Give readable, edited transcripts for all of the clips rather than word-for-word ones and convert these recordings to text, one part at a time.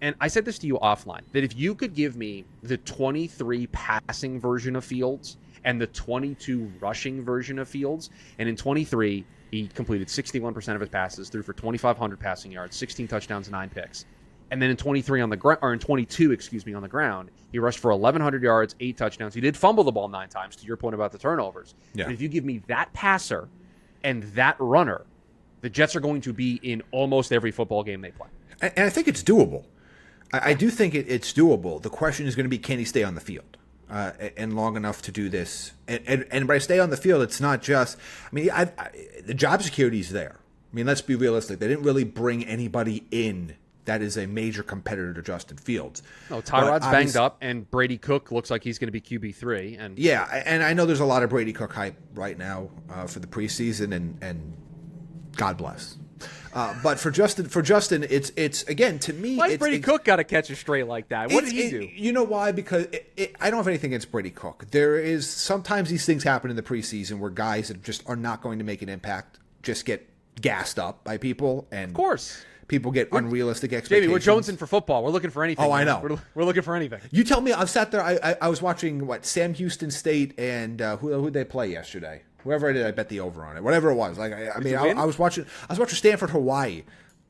And I said this to you offline, that if you could give me the 23 passing version of Fields and the 22 rushing version of Fields, and in 23, he completed 61% of his passes, threw for 2,500 passing yards, 16 touchdowns, 9 picks. And then in 23 on the ground, or in 22, excuse me, on the ground, he rushed for 1,100 yards, 8 touchdowns. He did fumble the ball 9 times, to your point about the turnovers. Yeah. But if you give me that passer and that runner, the Jets are going to be in almost every football game they play. And I think it's doable. I do think it's doable. The question is going to be, can he stay on the field and long enough to do this? And by stay on the field, it's not just, I mean, the job security is there. I mean, let's be realistic. They didn't really bring anybody in that is a major competitor to Justin Fields. No, Tyrod's banged up, and Brady Cook looks like he's going to be QB3. And yeah, and I know there's a lot of Brady Cook hype right now for the preseason, and God bless. But for Justin, it's again, to me. Why Brady Cook got to catch a straight like that? What did he do? You know why? Because I don't have anything against Brady Cook. There is sometimes these things happen in the preseason where guys that just are not going to make an impact just get gassed up by people, and of course people get unrealistic expectations. Jamie, we're jonesing for football. We're looking for anything. Oh, I know. We're looking for anything. You tell me. I've sat there. I was watching Sam Houston State and who'd they play yesterday? Whoever I did, I bet the over on it. Whatever it was. Like I was watching Stanford, Hawaii.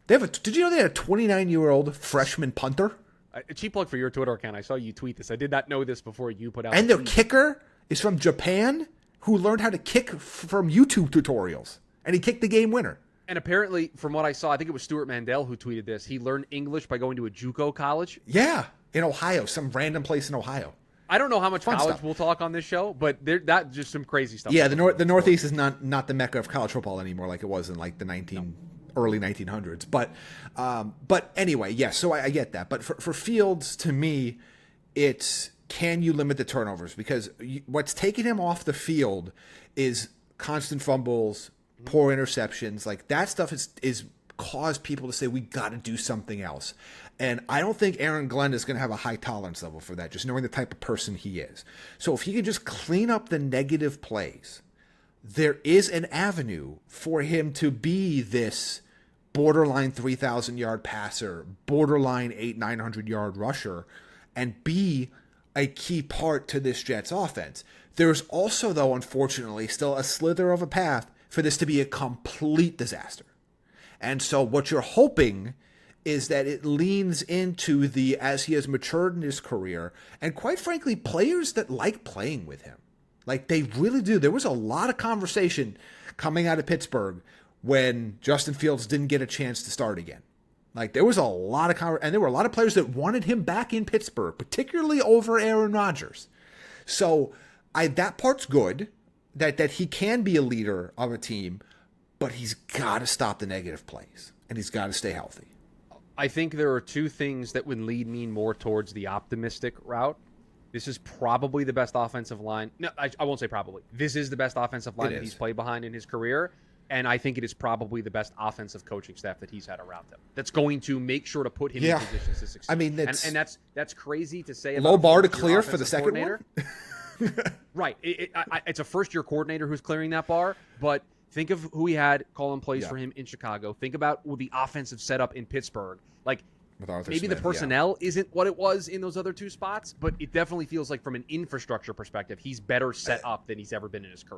Did you know they had a 29-year-old freshman punter? A cheap plug for your Twitter account. I saw you tweet this. I did not know this before you put out. And their kicker is from Japan, who learned how to kick from YouTube tutorials, and he kicked the game winner. And apparently, from what I saw, I think it was Stuart Mandel who tweeted this. He learned English by going to a JUCO college. Yeah, in Ohio, some random place in Ohio. I don't know how much Fun college stuff. we'll talk on this show, but that's just some crazy stuff. Yeah, the Northeast is not the mecca of college football anymore, like it was in like the early 1900s. But anyway, yes. Yeah, so I get that. But for Fields, to me, it's, can you limit the turnovers? Because what's taking him off the field is constant fumbles, poor interceptions. Like that stuff is caused people to say, we got to do something else. And I don't think Aaron Glenn is going to have a high tolerance level for that, just knowing the type of person he is. So if he can just clean up the negative plays, there is an avenue for him to be this borderline 3,000-yard passer, borderline 900-yard rusher, and be a key part to this Jets offense. There's also, though, unfortunately, still a slither of a path for this to be a complete disaster. And so what you're hoping is that it leans into as he has matured in his career, and quite frankly, players that like playing with him. Like, they really do. There was a lot of conversation coming out of Pittsburgh when Justin Fields didn't get a chance to start again. Like, there was a lot of and there were a lot of players that wanted him back in Pittsburgh, particularly over Aaron Rodgers. So that part's good, that he can be a leader of a team, but he's got to stop the negative plays, and he's got to stay healthy. I think there are two things that would lead me more towards the optimistic route. This is probably the best offensive line. No, I won't say probably. This is the best offensive line that he's played behind in his career. And I think it is probably the best offensive coaching staff that he's had around him. That's going to make sure to put him in positions to succeed. I mean, that's crazy to say. Low bar to clear for the second one. Right. It's a first-year coordinator who's clearing that bar, but think of who he had calling plays for him in Chicago. Think about the offensive setup in Pittsburgh. Like, maybe the personnel isn't what it was in those other two spots, but it definitely feels like from an infrastructure perspective, he's better set up than he's ever been in his career.